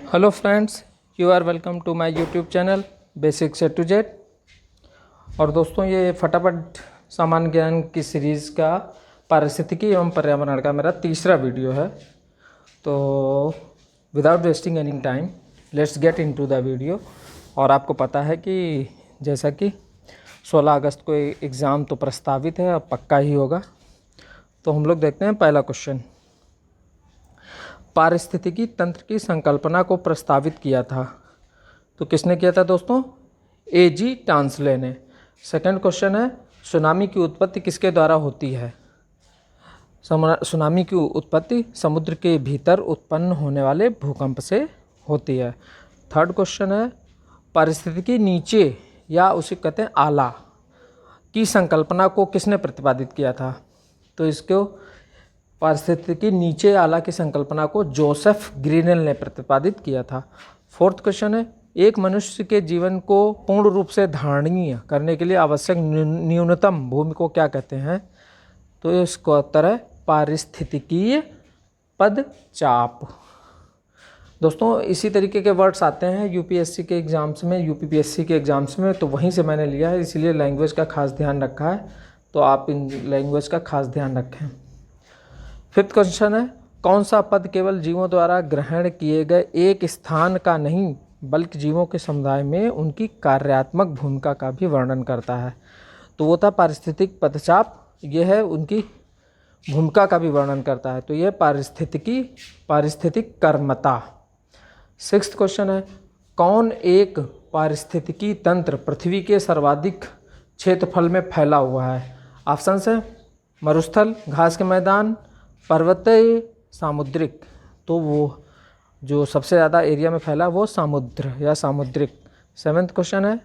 Hello friends, you are welcome to my YouTube channel basics A to Z. और दोस्तों, ये फटाफट सामान्य ज्ञान की सीरीज़ का पारिस्थितिकी एवं पर्यावरण का मेरा तीसरा वीडियो है। तो without wasting any time let's get into the video. और आपको पता है कि जैसा कि 16 अगस्त को एग्ज़ाम तो प्रस्तावित है, अब पक्का ही होगा। तो हम लोग देखते हैं पहला क्वेश्चन। पारिस्थितिकी तंत्र की संकल्पना को प्रस्तावित किया था, तो किसने किया था दोस्तों? A.G. टांसले ने। सेकंड क्वेश्चन है, सुनामी की उत्पत्ति किसके द्वारा होती है? सुनामी की उत्पत्ति समुद्र के भीतर उत्पन्न होने वाले भूकंप से होती है। थर्ड क्वेश्चन है, पारिस्थितिकी नीचे या उसे कहते हैं आला की संकल्पना को किसने प्रतिपादित किया था? तो इसको पारिस्थितिकी नीचे आला की संकल्पना को जोसेफ ग्रीनेल ने प्रतिपादित किया था। फोर्थ क्वेश्चन है, एक मनुष्य के जीवन को पूर्ण रूप से धारणीय करने के लिए आवश्यक न्यूनतम भूमि को क्या कहते हैं? तो इसका उत्तर है पारिस्थितिकीय पदचाप। दोस्तों, इसी तरीके के वर्ड्स आते हैं यूपीएससी के एग्ज़ाम्स में, यूपीपीएससी के एग्ज़ाम्स में, तो वहीं से मैंने लिया है, इसीलिए लैंग्वेज का खास ध्यान रखा है। तो आप इन लैंग्वेज का खास ध्यान रखें। फिफ्थ क्वेश्चन है, कौन सा पद केवल जीवों द्वारा ग्रहण किए गए एक स्थान का नहीं बल्कि जीवों के समुदाय में उनकी कार्यात्मक भूमिका का भी वर्णन करता है? तो वो था पारिस्थितिक पदचाप। यह है उनकी भूमिका का भी वर्णन करता है, तो यह पारिस्थितिक कर्मता। सिक्स्थ क्वेश्चन है, कौन एक पारिस्थितिकी तंत्र पृथ्वी के सर्वाधिक क्षेत्रफल में फैला हुआ है? ऑप्शंस है मरुस्थल, घास के मैदान, पर्वतीय, सामुद्रिक। तो वो जो सबसे ज़्यादा एरिया में फैला वो समुद्र या सामुद्रिक। सेवेंथ क्वेश्चन है,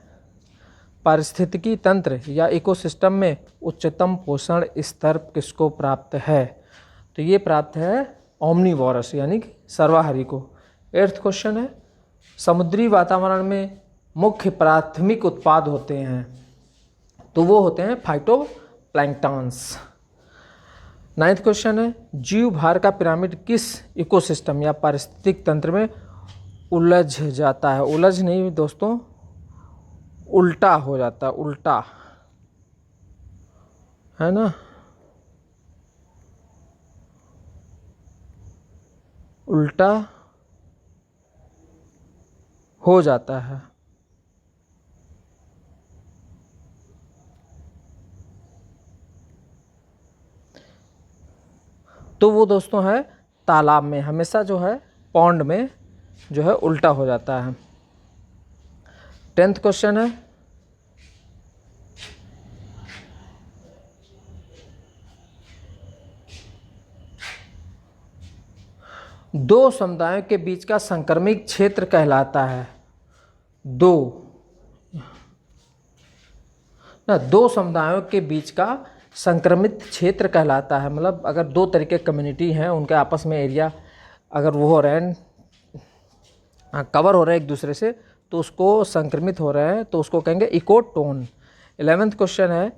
पारिस्थितिकी तंत्र या इकोसिस्टम में उच्चतम पोषण स्तर किसको प्राप्त है? तो ये प्राप्त है ओमनीवोरस यानी कि सर्वाहारी को। एट्थ क्वेश्चन है, समुद्री वातावरण में मुख्य प्राथमिक उत्पाद होते हैं, तो वो होते हैं फाइटोप्लैंक्टन्स। नाइन्थ क्वेश्चन है, जीव भार का पिरामिड किस इकोसिस्टम या पारिस्थितिक तंत्र में उलझ जाता है? उलझ नहीं दोस्तों, उल्टा हो जाता है, उल्टा है ना, उल्टा हो जाता है। तो वो दोस्तों है तालाब में, हमेशा जो है पॉन्ड में जो है उल्टा हो जाता है। टेंथ क्वेश्चन है, दो समुदायों के बीच का संक्रमित क्षेत्र कहलाता है। दो समुदायों के बीच का संक्रमित क्षेत्र कहलाता है। मतलब अगर दो तरीके कम्युनिटी हैं, उनके आपस में एरिया अगर वो हो रहे हैं, कवर हो रहे हैं एक दूसरे से, तो उसको संक्रमित हो रहे हैं, तो उसको कहेंगे इकोटोन। 11th क्वेश्चन है,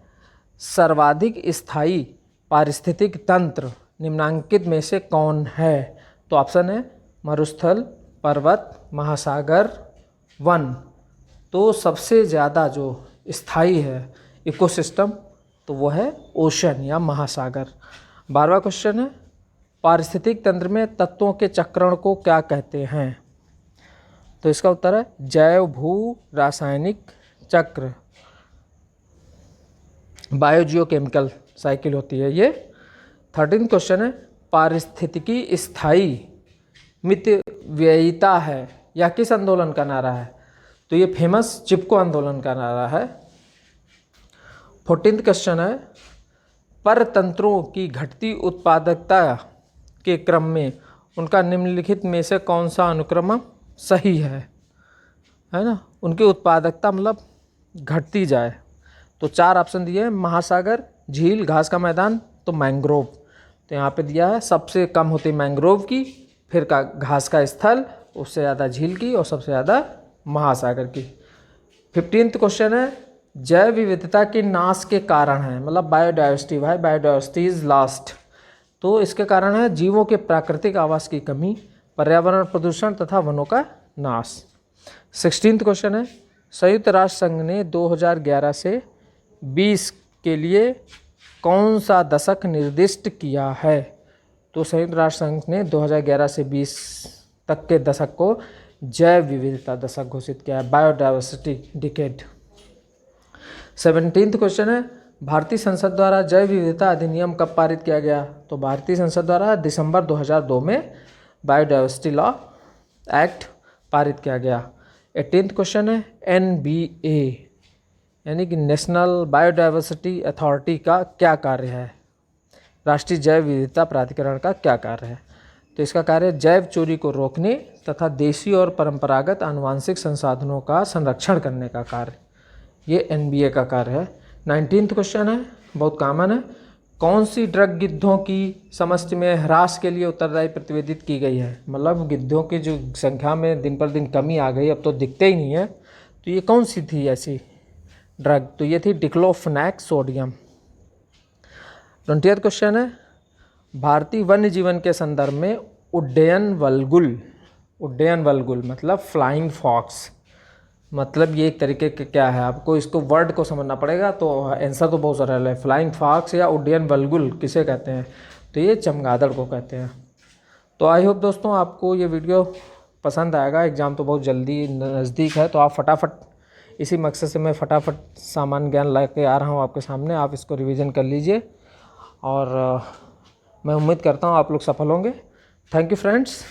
सर्वाधिक स्थायी पारिस्थितिक तंत्र निम्नांकित में से कौन है? तो ऑप्शन है मरुस्थल, पर्वत, महासागर, वन। तो सबसे ज़्यादा जो स्थायी है इकोसिस्टम तो वो है ओशन या महासागर। 12वां क्वेश्चन है, पारिस्थितिक तंत्र में तत्वों के चक्रण को क्या कहते हैं? तो इसका उत्तर है जैव भू रासायनिक चक्र, बायोजियोकेमिकल साइकिल होती है ये। 13वां क्वेश्चन है, पारिस्थितिकी स्थायी मितव्ययिता है या किस आंदोलन का नारा है? तो ये फेमस चिपको आंदोलन का नारा है। 14वां क्वेश्चन है, परतंत्रों की घटती उत्पादकता के क्रम में उनका निम्नलिखित में से कौन सा अनुक्रम सही है ना? उनकी उत्पादकता मतलब घटती जाए, तो 4 ऑप्शन दिए हैं, महासागर, झील, घास का मैदान, तो मैंग्रोव। तो यहाँ पे दिया है सबसे कम होती मैंग्रोव की, फिर का घास का स्थल, उससे ज़्यादा झील की और सबसे ज़्यादा महासागर की। 15वां क्वेश्चन है, जैव विविधता के नाश के कारण है, मतलब बायोडाइवर्सिटी, बायोडाइवर्सिटी इज लॉस्ट। तो इसके कारण है जीवों के प्राकृतिक आवास की कमी, पर्यावरण प्रदूषण तथा वनों का नाश। 16वां क्वेश्चन है, संयुक्त राष्ट्र संघ ने 2011 से 20 के लिए कौन सा दशक निर्दिष्ट किया है? तो संयुक्त राष्ट्र संघ ने 2011 से 20 तक के दशक को जैव विविधता दशक घोषित किया है, बायोडाइवर्सिटी डिकेड। 17वां क्वेश्चन है, भारतीय संसद द्वारा जैव विविधता अधिनियम कब पारित किया गया? तो भारतीय संसद द्वारा दिसंबर 2002 में बायोडाइवर्सिटी लॉ एक्ट पारित किया गया। 18वां क्वेश्चन है, NBA यानी कि नेशनल बायोडाइवर्सिटी अथॉरिटी का क्या कार्य है? राष्ट्रीय जैव विविधता प्राधिकरण का क्या कार्य है? तो इसका कार्य जैव चोरी को रोकने तथा देशी और परंपरागत आनुवांशिक संसाधनों का संरक्षण करने का कार्य, ये NBA का कार्य है। 19वां क्वेश्चन है, बहुत कॉमन है, कौन सी ड्रग गिद्धों की समष्टि में ह्रास के लिए उत्तरदायी प्रतिवेदित की गई है? मतलब गिद्धों की जो संख्या में दिन पर दिन कमी आ गई, अब तो दिखते ही नहीं है, तो ये कौन सी थी ऐसी ड्रग? तो ये थी डिक्लोफेनैक सोडियम। 20वां क्वेश्चन है, भारतीय वन्य जीवन के संदर्भ में उड्डयन वल्गुल मतलब फ्लाइंग फॉक्स, मतलब ये एक तरीके के क्या है, आपको इसको वर्ड को समझना पड़ेगा, तो आंसर तो बहुत सारा है। फ्लाइंग फॉक्स या उड्डयन वल्गुल किसे कहते हैं? तो ये चमगादड़ को कहते हैं। तो आई होप दोस्तों आपको ये वीडियो पसंद आएगा। एग्ज़ाम तो बहुत जल्दी नज़दीक है, तो आप फटाफट, इसी मकसद से मैं फटाफट सामान्य ज्ञान ला के आ रहा हूँ आपके सामने, आप इसको रिवीजन कर लीजिए और मैं उम्मीद करता हूँ आप लोग सफल होंगे। Thank you friends.